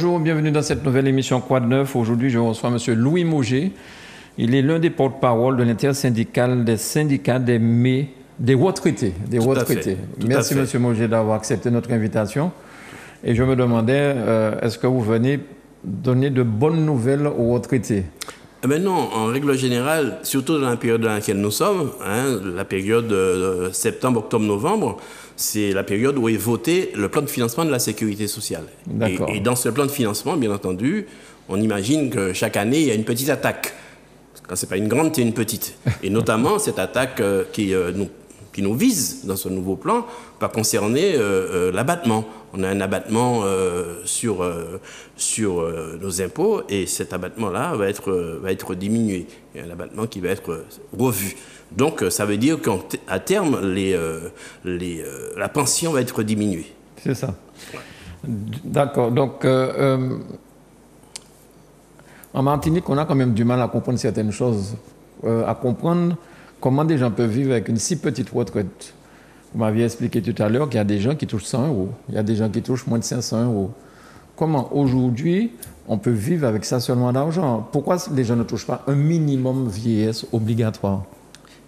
Bonjour, bienvenue dans cette nouvelle émission Quoi de neuf. Aujourd'hui, je reçois M. Louis Mauger. Il est l'un des porte-parole de l'intersyndicale des syndicats des retraités. Merci M. Mauger d'avoir accepté notre invitation. Et je me demandais, est-ce que vous venez donner de bonnes nouvelles aux retraités? Non, en règle générale, surtout dans la période dans laquelle nous sommes, la période septembre, octobre, novembre, c'est la période où est voté le plan de financement de la sécurité sociale. Et dans ce plan de financement, bien entendu, on imagine que chaque année, il y a une petite attaque. Quand ce n'est pas une grande, c'est une petite. Et notamment, cette attaque qui nous vise dans ce nouveau plan va concerner l'abattement. On a un abattement sur nos impôts et cet abattement-là va être diminué. Il y a un abattement qui va être revu. Donc, ça veut dire qu'à terme, la pension va être diminuée. C'est ça. Ouais. D'accord. Donc, en Martinique, on a quand même du mal à comprendre certaines choses, à comprendre comment des gens peuvent vivre avec une si petite retraite. Vous m'aviez expliqué tout à l'heure qu'il y a des gens qui touchent 100 €, il y a des gens qui touchent moins de 500 €. Comment aujourd'hui on peut vivre avec ça seulement d'argent? Pourquoi les gens ne touchent pas un minimum vieillesse obligatoire?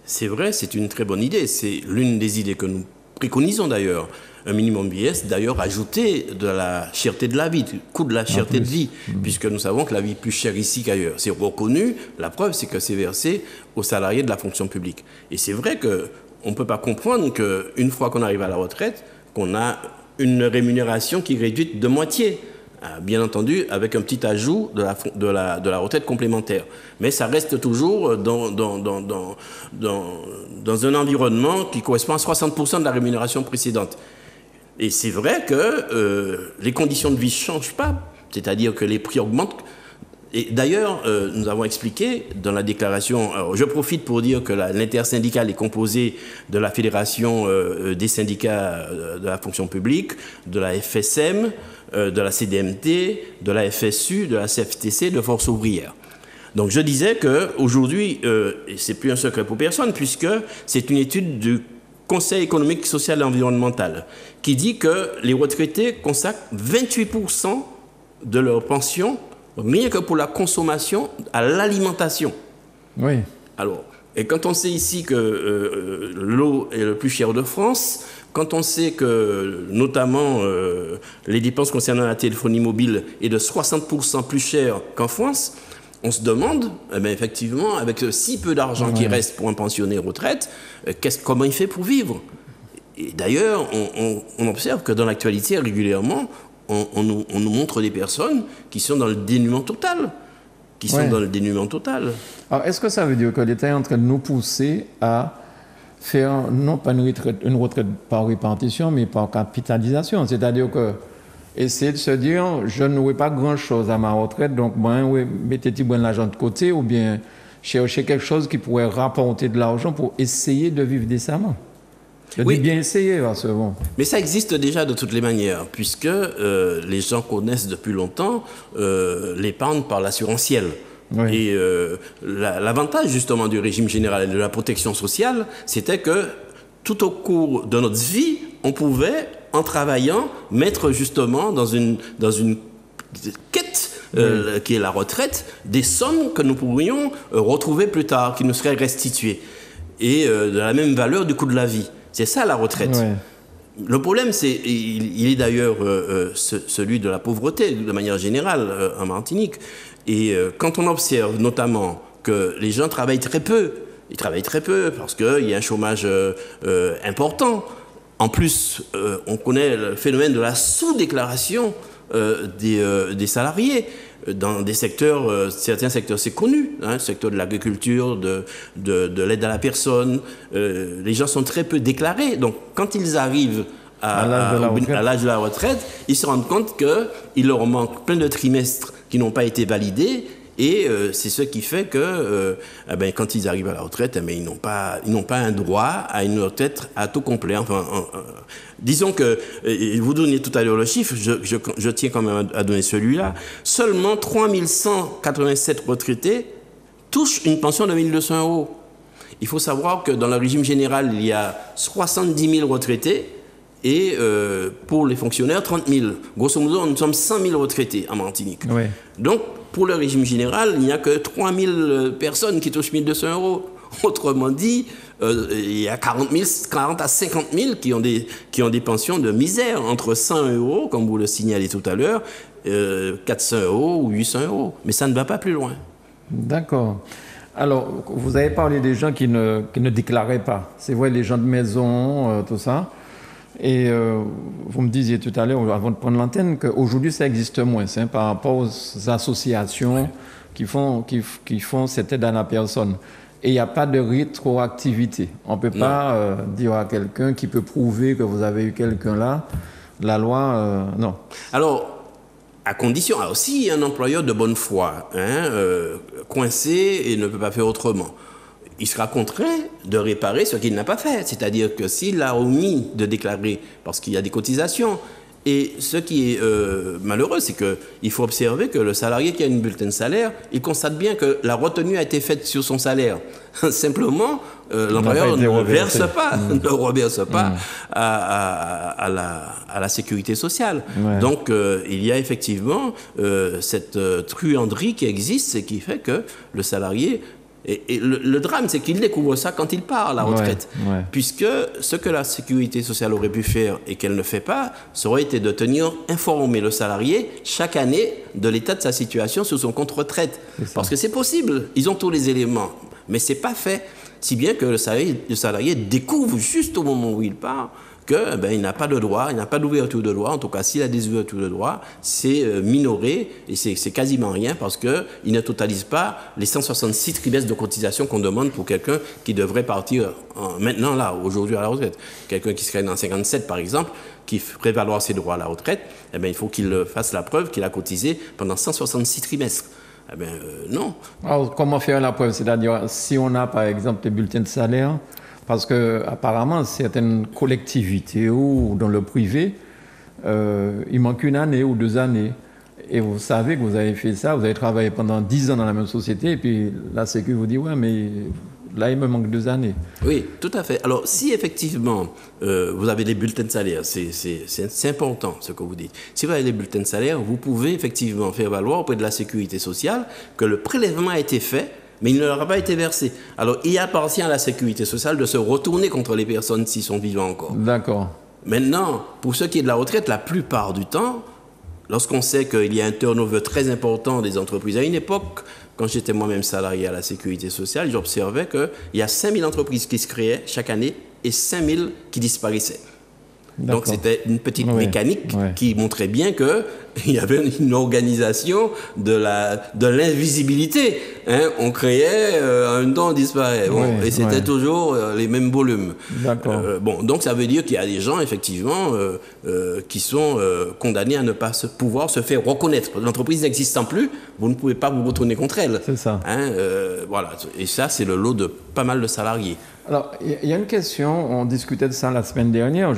C'est vrai, c'est une très bonne idée. C'est l'une des idées que nous préconisons d'ailleurs. Un minimum vieillesse, d'ailleurs, ajouter de la cherté de la vie, du coût de la cherté de vie, puisque nous savons que la vie est plus chère ici qu'ailleurs. C'est reconnu. La preuve, c'est que c'est versé aux salariés de la fonction publique. Et c'est vrai qu'on ne peut pas comprendre qu'une fois qu'on arrive à la retraite, qu'on a une rémunération qui est réduite de moitié. Bien entendu, avec un petit ajout de la retraite complémentaire. Mais ça reste toujours dans un environnement qui correspond à 60% de la rémunération précédente. Et c'est vrai que les conditions de vie ne changent pas, c'est-à-dire que les prix augmentent. Et d'ailleurs, nous avons expliqué dans la déclaration, alors je profite pour dire que l'intersyndicale est composée de la Fédération des syndicats de la fonction publique, de la FSM, de la CDMT, de la FSU, de la CFTC, de Force ouvrière. Donc je disais qu'aujourd'hui, et c'est plus un secret pour personne, puisque c'est une étude du Conseil économique, social et environnemental qui dit que les retraités consacrent 28% de leur pension rien que pour la consommation à l'alimentation. Oui. Alors, et quand on sait ici que l'eau est le plus cher de France, quand on sait que, notamment, les dépenses concernant la téléphonie mobile est de 60% plus chère qu'en France, on se demande, effectivement, avec si peu d'argent qui reste pour un pensionné retraite, comment il fait pour vivre? Et d'ailleurs, on observe que dans l'actualité, régulièrement, on nous montre des personnes qui sont dans le dénuement total. Alors, est-ce que ça veut dire que l'État est en train de nous pousser à faire, non pas une retraite par répartition, mais par capitalisation? C'est-à-dire que essayer de se dire, je n'aurai pas grand-chose à ma retraite, donc mettez-y de l'argent de côté, ou bien chercher quelque chose qui pourrait rapporter de l'argent pour essayer de vivre décemment. Je dis bien essayer, parce que bon. Mais ça existe déjà de toutes les manières, puisque les gens connaissent depuis longtemps l'épargne par l'assurantiel. Oui. Et l'avantage justement du régime général et de la protection sociale, c'était que tout au cours de notre vie, on pouvait, en travaillant, mettre justement dans une quête qui est la retraite, des sommes que nous pourrions retrouver plus tard, qui nous seraient restituées, et de la même valeur du coût de la vie. C'est ça la retraite. Ouais. Le problème, il est d'ailleurs celui de la pauvreté, de manière générale, en Martinique. Et quand on observe notamment que les gens travaillent très peu, ils travaillent très peu parce qu'il y a un chômage important. En plus, on connaît le phénomène de la sous-déclaration des salariés. Dans des secteurs, certains secteurs c'est connu, le secteur de l'agriculture, de l'aide à la personne, les gens sont très peu déclarés. Donc quand ils arrivent à l'âge de la retraite, ils se rendent compte qu'il leur manque plein de trimestres qui n'ont pas été validés. Et c'est ce qui fait que quand ils arrivent à la retraite, ils n'ont pas un droit à une retraite à taux complet. Enfin, disons que, vous donniez tout à l'heure le chiffre, je tiens quand même à donner celui-là, seulement 3187 retraités touchent une pension de 1200 €. Il faut savoir que dans le régime général, il y a 70 000 retraités et pour les fonctionnaires, 30 000. Grosso modo, nous sommes 100 000 retraités en Martinique. Oui. Donc, pour le régime général, il n'y a que 3 000 personnes qui touchent 1 200 euros. Autrement dit, il y a 40 à 50 000 qui ont des pensions de misère, entre 100 euros, comme vous le signalez tout à l'heure, 400 euros ou 800 euros. Mais ça ne va pas plus loin. D'accord. Alors, vous avez parlé des gens qui ne déclaraient pas. C'est vrai, les gens de maison, tout ça. Et vous me disiez tout à l'heure, avant de prendre l'antenne, qu'aujourd'hui, ça existe moins par rapport aux associations qui font cette aide à la personne. Et il n'y a pas de rétroactivité. On ne peut pas dire à quelqu'un qui peut prouver que vous avez eu quelqu'un là, la loi, non. Alors, à condition, alors si un employeur de bonne foi, coincé et ne peut pas faire autrement, il sera contraint de réparer ce qu'il n'a pas fait. C'est-à-dire que s'il a omis de déclarer parce qu'il y a des cotisations, et ce qui est malheureux, c'est qu'il faut observer que le salarié qui a une bulletin de salaire, il constate bien que la retenue a été faite sur son salaire. Simplement, l'employeur ne reverse pas à la sécurité sociale. Ouais. Donc, il y a effectivement cette truanderie qui existe et qui fait que le salarié... Et le drame, c'est qu'il découvre ça quand il part à la retraite. Puisque ce que la sécurité sociale aurait pu faire et qu'elle ne fait pas, ça aurait été de tenir informé le salarié chaque année de l'état de sa situation sur son compte retraite. Parce que c'est possible, ils ont tous les éléments, mais ce n'est pas fait. Si bien que le salarié découvre juste au moment où il part qu'il n'a pas de droit, il n'a pas d'ouverture de droit. En tout cas, s'il a des ouvertures de droit, c'est minoré et c'est quasiment rien parce qu'il ne totalise pas les 166 trimestres de cotisation qu'on demande pour quelqu'un qui devrait partir maintenant, là, aujourd'hui à la retraite. Quelqu'un qui serait dans 57, par exemple, qui ferait valoir ses droits à la retraite, eh bien, il faut qu'il fasse la preuve qu'il a cotisé pendant 166 trimestres. Eh bien, non. Alors, comment faire la preuve? C'est-à-dire, si on a, par exemple, des bulletins de salaire, parce qu'apparemment, certaines collectivités ou dans le privé, il manque 1 année ou 2 années. Et vous savez que vous avez fait ça, vous avez travaillé pendant 10 ans dans la même société, et puis la Sécu vous dit, ouais, mais là, il me manque 2 années. Oui, tout à fait. Alors, si effectivement, vous avez des bulletins de salaire, c'est important ce que vous dites. Si vous avez des bulletins de salaire, vous pouvez effectivement faire valoir auprès de la Sécurité sociale que le prélèvement a été fait, mais il ne leur a pas été versé. Alors, il appartient à la Sécurité sociale de se retourner contre les personnes s'ils sont vivants encore. D'accord. Maintenant, pour ce qui est de la retraite, la plupart du temps, lorsqu'on sait qu'il y a un turnover très important des entreprises, à une époque, quand j'étais moi-même salarié à la Sécurité sociale, j'observais qu'il y a 5000 entreprises qui se créaient chaque année et 5000 qui disparaissaient. Donc, c'était une petite mécanique qui montrait bien qu'il y avait une organisation de l'invisibilité. Hein. On créait, en même temps on disparaît. Bon, et c'était toujours les mêmes volumes. Bon, donc, ça veut dire qu'il y a des gens, effectivement, qui sont condamnés à ne pas pouvoir se faire reconnaître. L'entreprise n'existant plus, vous ne pouvez pas vous retourner contre elle. C'est ça. Hein, voilà. Et ça, c'est le lot de pas mal de salariés. Alors, il y a une question, on discutait de ça la semaine dernière,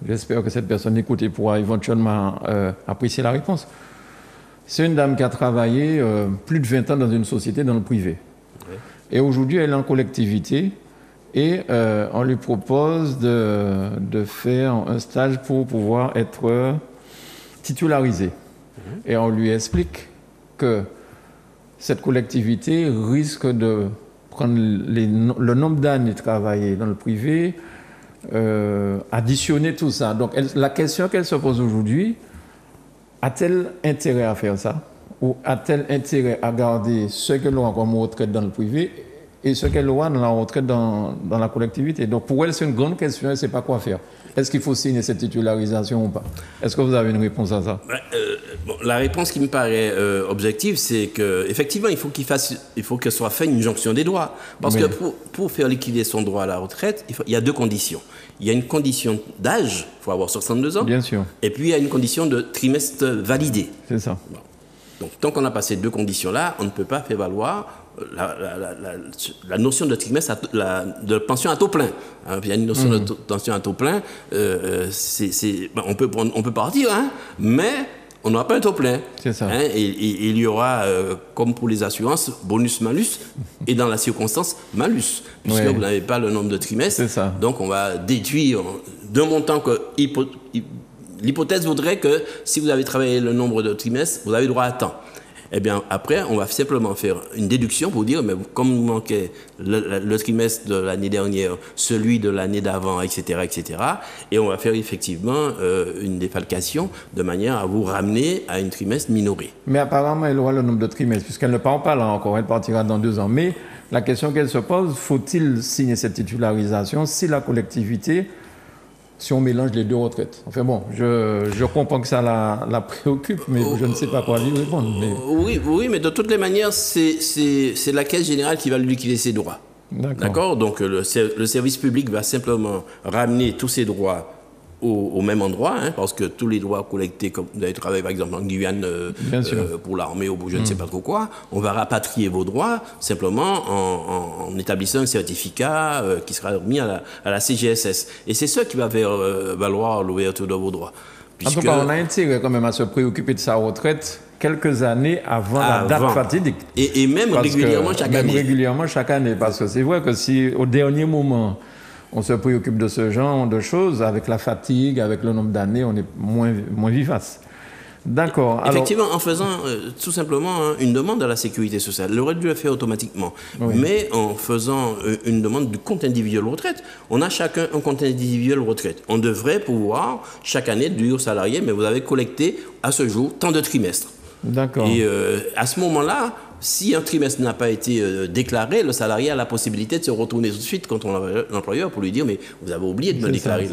j'espère que cette personne écoute et pourra éventuellement apprécier la réponse. C'est une dame qui a travaillé plus de 20 ans dans une société dans le privé. Oui. Et aujourd'hui, elle est en collectivité et on lui propose de faire un stage pour pouvoir être titularisée. Et on lui explique que cette collectivité risque de prendre le nombre d'années travaillées dans le privé, additionner tout ça. Donc la question qu'elle se pose aujourd'hui, a-t-elle intérêt à faire ça? Ou a-t-elle intérêt à garder ce qu'elle aura comme retraite dans le privé et ce qu'elle aura dans la retraite dans la collectivité? Donc pour elle, c'est une grande question, elle ne sait pas quoi faire. Est-ce qu'il faut signer cette titularisation ou pas? Est-ce que vous avez une réponse à ça? La réponse qui me paraît objective, c'est qu'effectivement, il faut que soit faite une jonction des droits. Parce que pour faire liquider son droit à la retraite, il y a 2 conditions. Il y a une condition d'âge, il faut avoir 62 ans. Bien sûr. Et puis, il y a une condition de trimestre validé. C'est ça. Bon. Donc, tant qu'on a passé 2 conditions-là, on ne peut pas faire valoir la notion de trimestre, de pension à taux plein. Hein, il y a une notion de pension à taux plein, on peut partir, hein, mais on n'aura pas un taux plein. C'est ça. Hein, et il y aura, comme pour les assurances, bonus-malus, et dans la circonstance, malus, puisque vous n'avez pas le nombre de trimestres. C'est ça. Donc on va déduire d'un montant que l'hypothèse voudrait que si vous avez travaillé le nombre de trimestres, vous avez droit à temps. Eh bien, après, on va simplement faire une déduction pour dire, mais comme vous manquez le trimestre de l'année dernière, celui de l'année d'avant, etc., et on va faire effectivement une défalcation de manière à vous ramener à une trimestre minoré. Mais apparemment, elle aura le nombre de trimestres, puisqu'elle ne part pas là encore, elle partira dans 2 ans. Mais la question qu'elle se pose, faut-il signer cette titularisation si la collectivité, si on mélange les 2 retraites? Enfin bon, je comprends que ça la préoccupe, mais je ne sais pas quoi lui répondre. Mais... Oui, mais de toutes les manières, c'est la Caisse générale qui va lui liquider ses droits. D'accord. Donc le service public va simplement ramener tous ses droits au même endroit, hein, parce que tous les droits collectés, comme vous avez travaillé par exemple en Guyane pour l'armée ou pour je ne sais pas trop quoi, on va rapatrier vos droits simplement en établissant un certificat qui sera remis à la CGSS. Et c'est ça qui va faire valoir l'ouverture de vos droits. Puisque... En tout cas, on a intérêt quand même à se préoccuper de sa retraite quelques années avant la date fatidique. Et même régulièrement chaque année. Même régulièrement chaque année, parce que c'est vrai que si au dernier moment, on se préoccupe de ce genre de choses, avec la fatigue, avec le nombre d'années, on est moins vivace. D'accord. Effectivement, en faisant tout simplement une demande à la sécurité sociale, elle aurait dû le faire automatiquement. Oui. Mais en faisant une demande du compte individuel retraite, on a chacun un compte individuel retraite. On devrait pouvoir chaque année dire aux salariés, mais vous avez collecté à ce jour tant de trimestres. D'accord. Et à ce moment-là, si un trimestre n'a pas été déclaré, le salarié a la possibilité de se retourner tout de suite contre l'employeur pour lui dire « mais vous avez oublié de me déclarer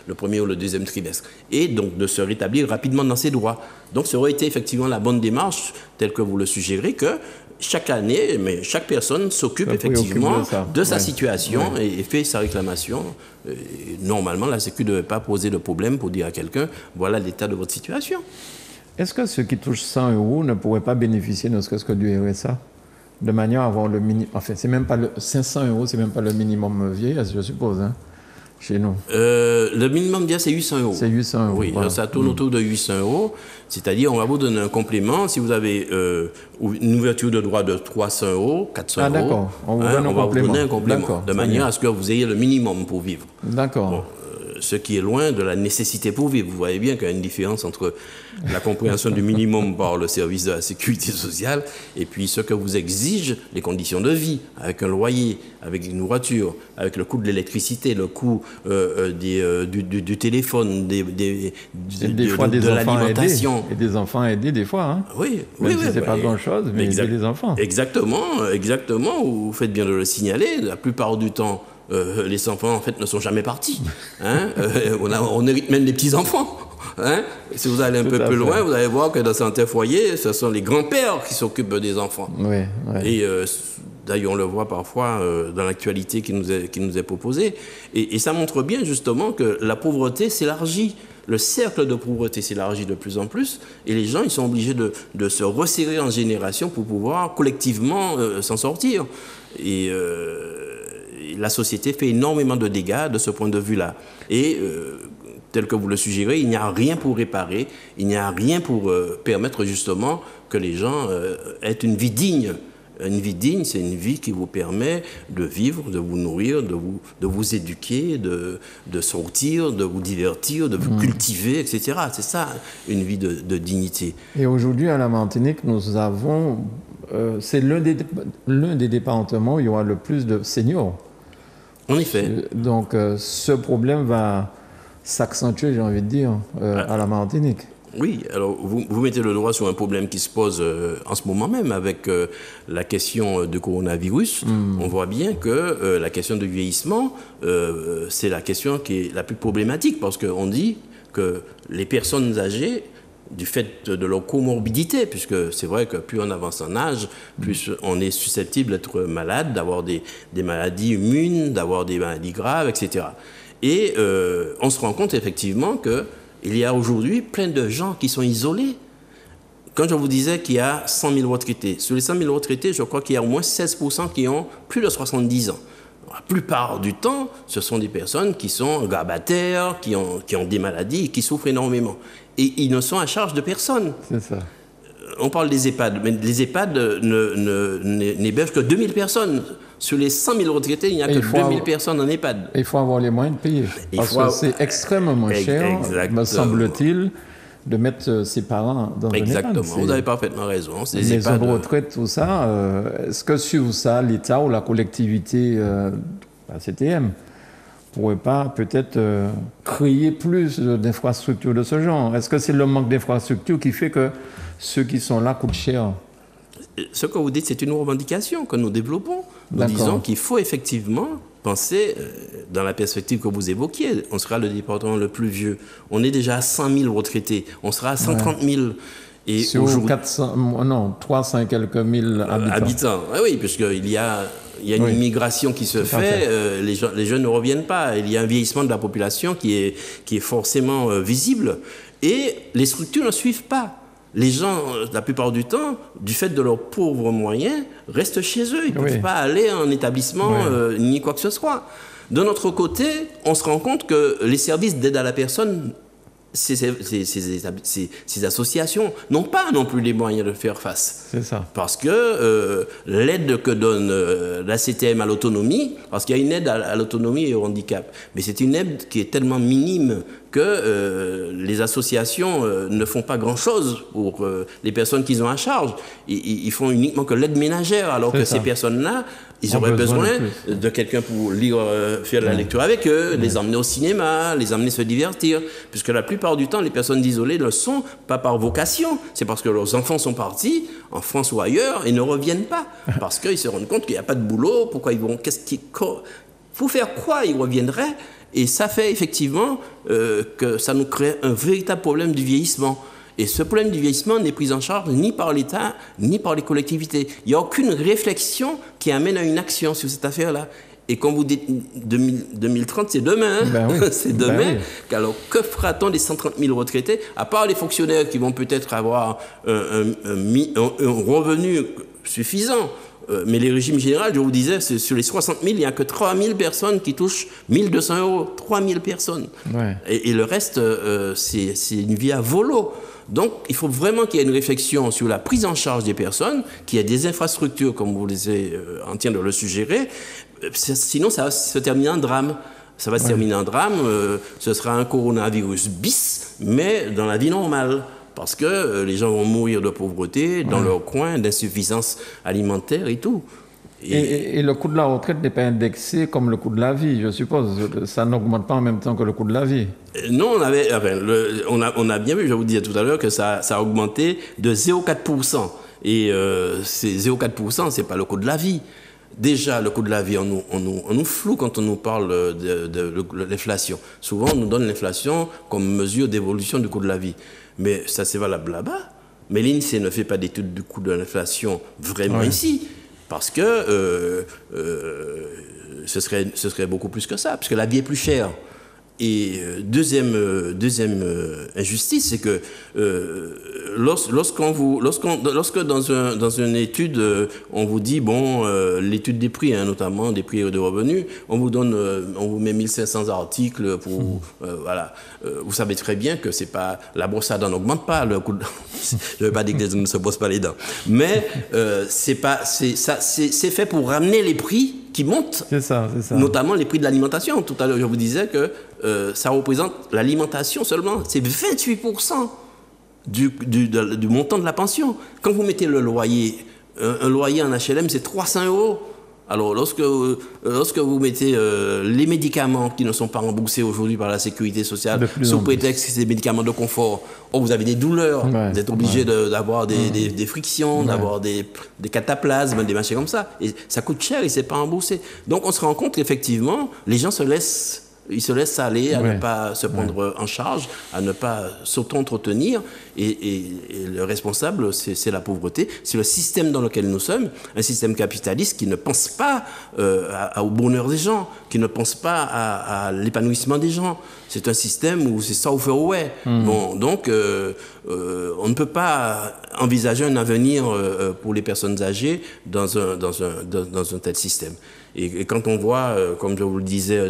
le premier ou le deuxième trimestre ». Et donc de se rétablir rapidement dans ses droits. Donc ça aurait été effectivement la bonne démarche, telle que vous le suggérez, que chaque année, mais chaque personne s'occupe effectivement de sa situation et fait sa réclamation. Et normalement, la Sécu ne devait pas poser de problème pour dire à quelqu'un « voilà l'état de votre situation ». Est-ce que ceux qui touchent 100 € ne pourraient pas bénéficier ne serait-ce que du RSA de manière à avoir le minimum? Enfin, c'est même pas 500 €, c'est même pas le minimum vieillesse, je suppose, hein, chez nous. Le minimum vieillesse, c'est 800 €. C'est 800 €. Oui, voilà. Ça tourne autour de 800 €. C'est-à-dire, on va vous donner un complément. Si vous avez une ouverture de droit de 300 €, 400 €, d'accord. On va vous donner un complément. De manière à ce que vous ayez le minimum pour vivre. D'accord. Bon, ce qui est loin de la nécessité pour vivre. Vous voyez bien qu'il y a une différence entre la compréhension du minimum par le service de la sécurité sociale et puis ce que vous exigent les conditions de vie, avec un loyer, avec une voiture, avec le coût de l'électricité, le coût du téléphone, de l'alimentation. Et des enfants aidés des fois. Hein. Oui, même si c'est pas grand-chose, mais aider les enfants. Exactement. Vous faites bien de le signaler. La plupart du temps, les enfants, en fait, ne sont jamais partis. Hein. On hérite même des petits-enfants. Hein. Si vous allez un peu plus loin, vous allez voir que dans certains foyers, ce sont les grands-pères qui s'occupent des enfants. Oui. Et d'ailleurs, on le voit parfois dans l'actualité qui nous est proposée. Et ça montre bien, justement, que la pauvreté s'élargit. Le cercle de pauvreté s'élargit de plus en plus. Et les gens, ils sont obligés de se resserrer en génération pour pouvoir collectivement s'en sortir. Et la société fait énormément de dégâts de ce point de vue-là. Et tel que vous le suggérez, il n'y a rien pour réparer, il n'y a rien pour permettre justement que les gens aient une vie digne. Une vie digne, c'est une vie qui vous permet de vivre, de vous nourrir, de vous éduquer, de sortir, de vous divertir, de vous cultiver, etc. C'est ça, une vie de dignité. Et aujourd'hui, à la Martinique, nous avons... c'est l'un des départements où il y aura le plus de seniors. En effet. Donc, ce problème va s'accentuer, j'ai envie de dire, à la Martinique. Oui, alors vous mettez le doigt sur un problème qui se pose en ce moment même avec la question du coronavirus. On voit bien que la question du vieillissement, c'est la question qui est la plus problématique parce qu'on dit que les personnes âgées, du fait de leur comorbidité, puisque c'est vrai que plus on avance en âge, plus on est susceptible d'être malade, d'avoir des maladies immunes, d'avoir des maladies graves, etc. Et on se rend compte effectivement qu'il y a aujourd'hui plein de gens qui sont isolés. Quand je vous disais qu'il y a 100 000 retraités, sur les 100 000 retraités, je crois qu'il y a au moins 16% qui ont plus de 70 ans. La plupart du temps, ce sont des personnes qui sont grabataires, qui ont des maladies et qui souffrent énormément. Et ils ne sont à charge de personne. C'est ça. On parle des EHPAD, mais les EHPAD n'hébergent que 2000 personnes. Sur les 100 000 retraités, il n'y a que 2 000 personnes en EHPAD. Il faut avoir les moyens de payer. Parce que c'est extrêmement cher, me semble-t-il, de mettre ses parents dans un EHPAD. Exactement, vous avez parfaitement raison. Les maisons de retraite, tout ça, est-ce que sur ça, l'État ou la collectivité, la CTM, pourrait pas peut-être créer plus d'infrastructures de ce genre? Est-ce que c'est le manque d'infrastructures qui fait que ceux qui sont là coûtent cher? Ce que vous dites, c'est une revendication que nous développons. Nous disons qu'il faut effectivement penser dans la perspective que vous évoquiez. On sera le département le plus vieux. On est déjà à 100 000 retraités. On sera à 130 000. Et sur 300 et quelques mille habitants. Oui, puisqu'il y a une immigration qui se fait, les jeunes ne reviennent pas. Il y a un vieillissement de la population qui est forcément visible. Et les structures ne suivent pas. Les gens, la plupart du temps, du fait de leurs pauvres moyens, restent chez eux. Ils ne peuvent pas aller en établissement ni quoi que ce soit. De notre côté, on se rend compte que les services d'aide à la personne, ces associations n'ont pas non plus les moyens de faire face. C'est ça. Parce que l'aide que donne la CTM à l'autonomie, parce qu'il y a une aide à l'autonomie et au handicap, mais c'est une aide qui est tellement minime que les associations ne font pas grand-chose pour les personnes qu'ils ont à charge. Ils font uniquement que l'aide ménagère, alors que ces personnes-là, ils auraient besoin de quelqu'un pour lire, faire de la lecture avec eux, les emmener au cinéma, les emmener se divertir. Puisque la plupart du temps, les personnes isolées ne le sont pas par vocation. C'est parce que leurs enfants sont partis, en France ou ailleurs, et ne reviennent pas. Parce qu'ils se rendent compte qu'il n'y a pas de boulot, pourquoi ils vont... Pour faire quoi ils reviendraient? Et ça fait effectivement que ça nous crée un véritable problème du vieillissement. Et ce problème du vieillissement n'est pris en charge ni par l'État, ni par les collectivités. Il n'y a aucune réflexion qui amène à une action sur cette affaire-là. Et quand vous dites 2030, c'est demain. C'est demain. Alors, que fera-t-on des 130 000 retraités, à part les fonctionnaires qui vont peut-être avoir un revenu suffisant? Mais les régimes généraux, je vous disais, sur les 60 000, il n'y a que 3 000 personnes qui touchent 1 200 €. 3 000 personnes. Et le reste, c'est une vie à volo. Donc, il faut vraiment qu'il y ait une réflexion sur la prise en charge des personnes, qu'il y ait des infrastructures, comme vous les êtes en train de le suggérer. Sinon, ça va se terminer en drame. Ça va se terminer en drame. Ce sera un coronavirus bis, mais dans la vie normale. Parce que les gens vont mourir de pauvreté dans leur coin, d'insuffisance alimentaire et tout. Et le coût de la retraite n'est pas indexé comme le coût de la vie, je suppose. Ça n'augmente pas en même temps que le coût de la vie. Non, on a bien vu, je vous disais tout à l'heure, que ça a augmenté de 0,4%. Et ces 0,4%, ce n'est pas le coût de la vie. Déjà, le coût de la vie, on nous floue quand on nous parle de l'inflation. Souvent, on nous donne l'inflation comme mesure d'évolution du coût de la vie. Mais ça, c'est valable là-bas. Mais l'INSEE ne fait pas d'études du coût de l'inflation vraiment ici. Parce que ce serait beaucoup plus que ça, parce que la vie est plus chère. Et deuxième injustice, c'est que lorsque dans une étude, on vous dit, l'étude des prix, notamment des prix et de revenus, on vous met 1500 articles pour... voilà. Vous savez très bien que c'est pas... La brosse à dents n'augmente pas le coût de... Je ne veux pas dire que les hommes ne se brossent pas les dents. Mais c'est fait pour ramener les prix qui montent. C'est ça. Notamment les prix de l'alimentation. Tout à l'heure, je vous disais que ça représente l'alimentation seulement. C'est 28% du montant de la pension. Quand vous mettez le loyer, un loyer en HLM, c'est 300 €. Alors, lorsque vous mettez les médicaments qui ne sont pas remboursés aujourd'hui par la sécurité sociale, sous prétexte que c'est des médicaments de confort, vous avez des douleurs, vous êtes obligé d'avoir des frictions, d'avoir des cataplasmes, des machins comme ça. Et ça coûte cher et c'est pas remboursé. Donc, on se rend compte qu'effectivement, les gens se laissent aller à ne pas se prendre en charge, à ne pas s'auto-entretenir. Et le responsable, c'est la pauvreté. C'est le système dans lequel nous sommes, un système capitaliste qui ne pense pas au bonheur des gens, qui ne pense pas à l'épanouissement des gens. C'est un système où c'est ça ou faire ouais. Donc, on ne peut pas envisager un avenir pour les personnes âgées dans un tel système. Et quand on voit, comme je vous le disais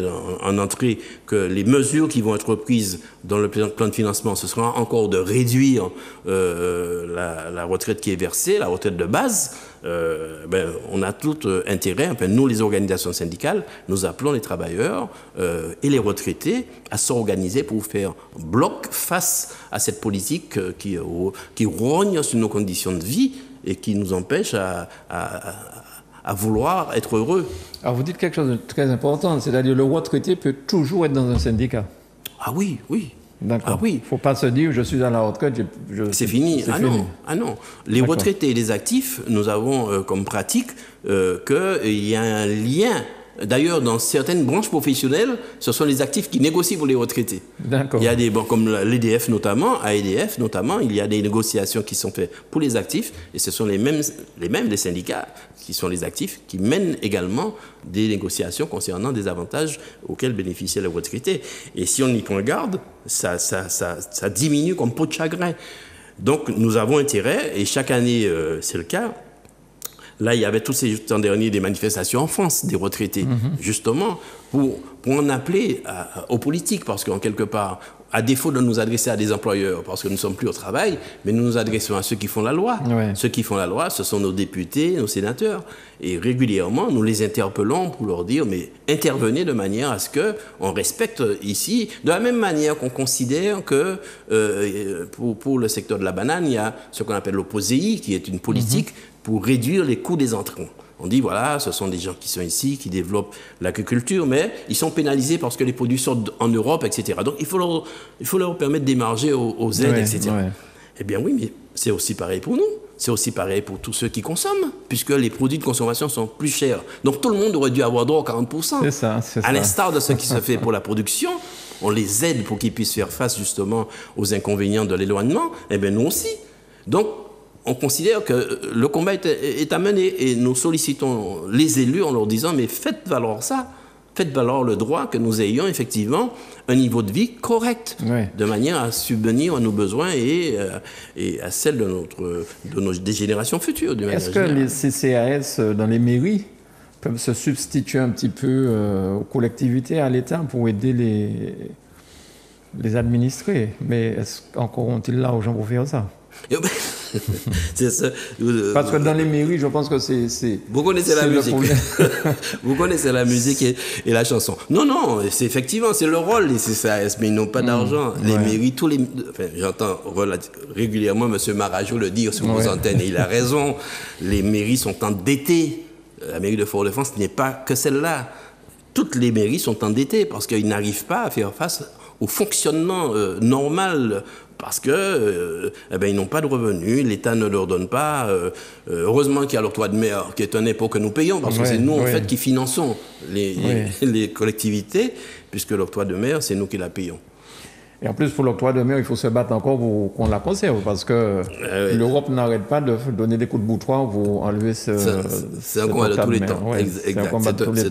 en entrée, que les mesures qui vont être prises dans le plan de financement, ce sera encore de réduire la retraite qui est versée, la retraite de base, on a tout intérêt, enfin, nous les organisations syndicales, nous appelons les travailleurs et les retraités à s'organiser pour faire bloc face à cette politique qui rogne sur nos conditions de vie et qui nous empêche à vouloir être heureux. Alors vous dites quelque chose de très important, c'est-à-dire le retraité peut toujours être dans un syndicat. Ah oui, oui. D'accord. Ah oui. Il ne faut pas se dire je suis à la retraite, c'est fini. C'est fini. Non. Les retraités et les actifs, nous avons comme pratique qu'il y a un lien. D'ailleurs, dans certaines branches professionnelles, ce sont les actifs qui négocient pour les retraités. D'accord. Il y a des comme l'EDF notamment, AEDF notamment, il y a des négociations qui sont faites pour les actifs, et ce sont les mêmes des syndicats qui sont les actifs qui mènent également des négociations concernant des avantages auxquels bénéficient les retraités. Et si on y prend garde, ça diminue comme peau de chagrin. Donc nous avons intérêt, et chaque année c'est le cas. Là, il y avait tous ces temps derniers des manifestations en France, des retraités, justement, pour en appeler aux politiques, parce qu'en quelque part, à défaut de nous adresser à des employeurs, parce que nous ne sommes plus au travail, mais nous nous adressons à ceux qui font la loi. Ouais. Ceux qui font la loi, ce sont nos députés, nos sénateurs. Et régulièrement, nous les interpellons pour leur dire, mais intervenez de manière à ce qu'on respecte ici, de la même manière qu'on considère que pour le secteur de la banane, il y a ce qu'on appelle l'OPOSEI, qui est une politique pour réduire les coûts des entrants. On dit, voilà, ce sont des gens qui sont ici, qui développent l'agriculture, mais ils sont pénalisés parce que les produits sortent en Europe, etc. Donc, il faut leur permettre d'émarger aux aides, etc. Ouais. Eh bien oui, mais c'est aussi pareil pour nous. C'est aussi pareil pour tous ceux qui consomment, puisque les produits de consommation sont plus chers. Donc, tout le monde aurait dû avoir droit aux 40%. C'est ça. À l'instar de ce qui se fait pour la production, on les aide pour qu'ils puissent faire face, justement, aux inconvénients de l'éloignement. Eh bien, nous aussi. Donc, on considère que le combat est à mener et nous sollicitons les élus en leur disant mais faites valoir ça, faites valoir le droit que nous ayons effectivement un niveau de vie correct, de manière à subvenir à nos besoins et à celle des générations futures. Est-ce que les CCAS dans les mairies peuvent se substituer un petit peu aux collectivités, à l'État pour aider les administrés? Mais encore ont-ils l'argent pour faire ça? C'est ça. Parce que dans les mairies, je pense que c'est vous connaissez la musique. Vous connaissez la musique et la chanson. Non, c'est effectivement, c'est le rôle des CCAS, mais ils n'ont pas d'argent. Les mairies, j'entends régulièrement M. Marajo le dire sur vos antennes, et il a raison. Les mairies sont endettées. La mairie de Fort-de-France n'est pas que celle-là. Toutes les mairies sont endettées parce qu'ils n'arrivent pas à faire face au fonctionnement normal. Parce que ils n'ont pas de revenus, l'État ne leur donne pas. Heureusement qu'il y a l'octroi de mer, qui est un impôt que nous payons, parce que c'est nous, en fait, qui finançons les collectivités, puisque l'octroi de mer, c'est nous qui la payons. Et en plus, pour l'octroi de mer, il faut se battre encore pour qu'on la conserve, parce que l'Europe n'arrête pas de donner des coups de boutoir pour enlever ce... C'est un combat de tous les temps. C'est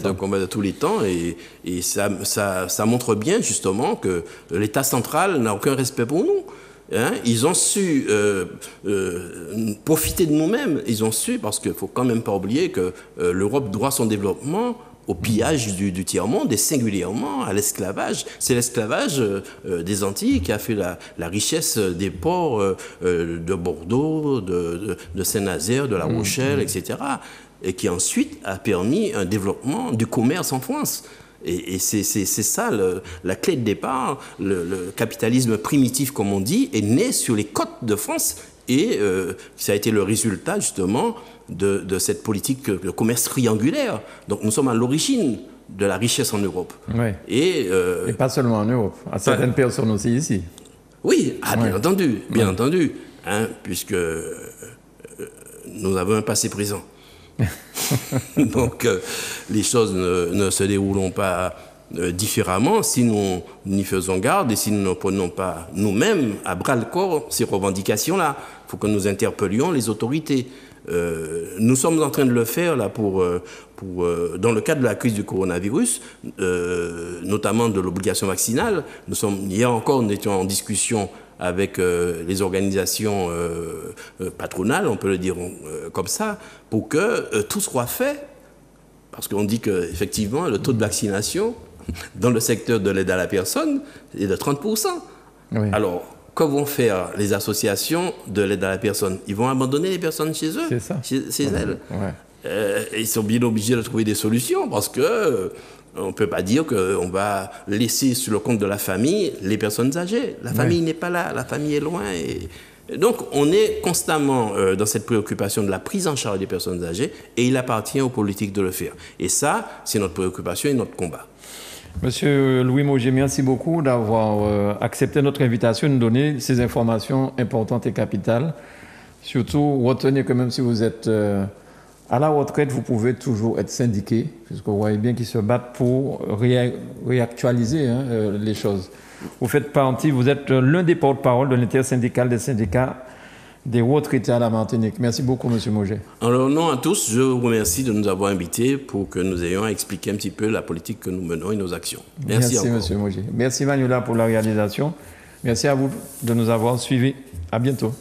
un combat de tous les temps, et ça montre bien, justement, que l'État central n'a aucun respect pour nous. Ils ont su profiter de nous-mêmes. Ils ont su, parce qu'il ne faut quand même pas oublier que l'Europe doit son développement au pillage du tiers-monde et singulièrement à l'esclavage. C'est l'esclavage des Antilles qui a fait la richesse des ports de Bordeaux, de Saint-Nazaire, de La Rochelle, etc. Et qui ensuite a permis un développement du commerce en France. Et c'est ça la clé de départ. Le capitalisme primitif, comme on dit, est né sur les côtes de France et ça a été le résultat justement de cette politique de commerce triangulaire. Donc nous sommes à l'origine de la richesse en Europe. Et pas seulement en Europe, à certaines personnes aussi ici. Oui, bien entendu, puisque nous avons un passé présent. Donc les choses ne se déroulent pas différemment si nous n'y faisons garde et si nous ne prenons pas nous-mêmes à bras-le-corps ces revendications-là. Il faut que nous interpellions les autorités. Nous sommes en train de le faire là dans le cadre de la crise du coronavirus, notamment de l'obligation vaccinale. Hier encore, nous étions en discussion avec les organisations patronales, on peut le dire comme ça, pour que tout soit fait, parce qu'on dit qu'effectivement, le taux de vaccination dans le secteur de l'aide à la personne est de 30%. Alors, que vont faire les associations de l'aide à la personne? Ils vont abandonner les personnes chez eux, chez elles. Ils sont bien obligés de trouver des solutions parce que on ne peut pas dire qu'on va laisser sur le compte de la famille les personnes âgées. La famille n'est pas là, la famille est loin. Et donc, on est constamment dans cette préoccupation de la prise en charge des personnes âgées et il appartient aux politiques de le faire. Et ça, c'est notre préoccupation et notre combat. Monsieur Louis Mauger, merci beaucoup d'avoir accepté notre invitation et de nous donner ces informations importantes et capitales. Surtout, retenez que même si vous êtes à la retraite, vous pouvez toujours être syndiqué, puisque vous voyez bien qu'ils se battent pour réactualiser les choses. Vous faites partie, vous êtes l'un des porte-parole de l'intersyndical des syndicats des retraités à la Martinique. Merci beaucoup, monsieur Mauger. En leur nom à tous, je vous remercie de nous avoir invités pour que nous ayons à expliquer un petit peu la politique que nous menons et nos actions. Merci monsieur Mauger. Merci, Manuela, pour la réalisation. Merci à vous de nous avoir suivis. À bientôt.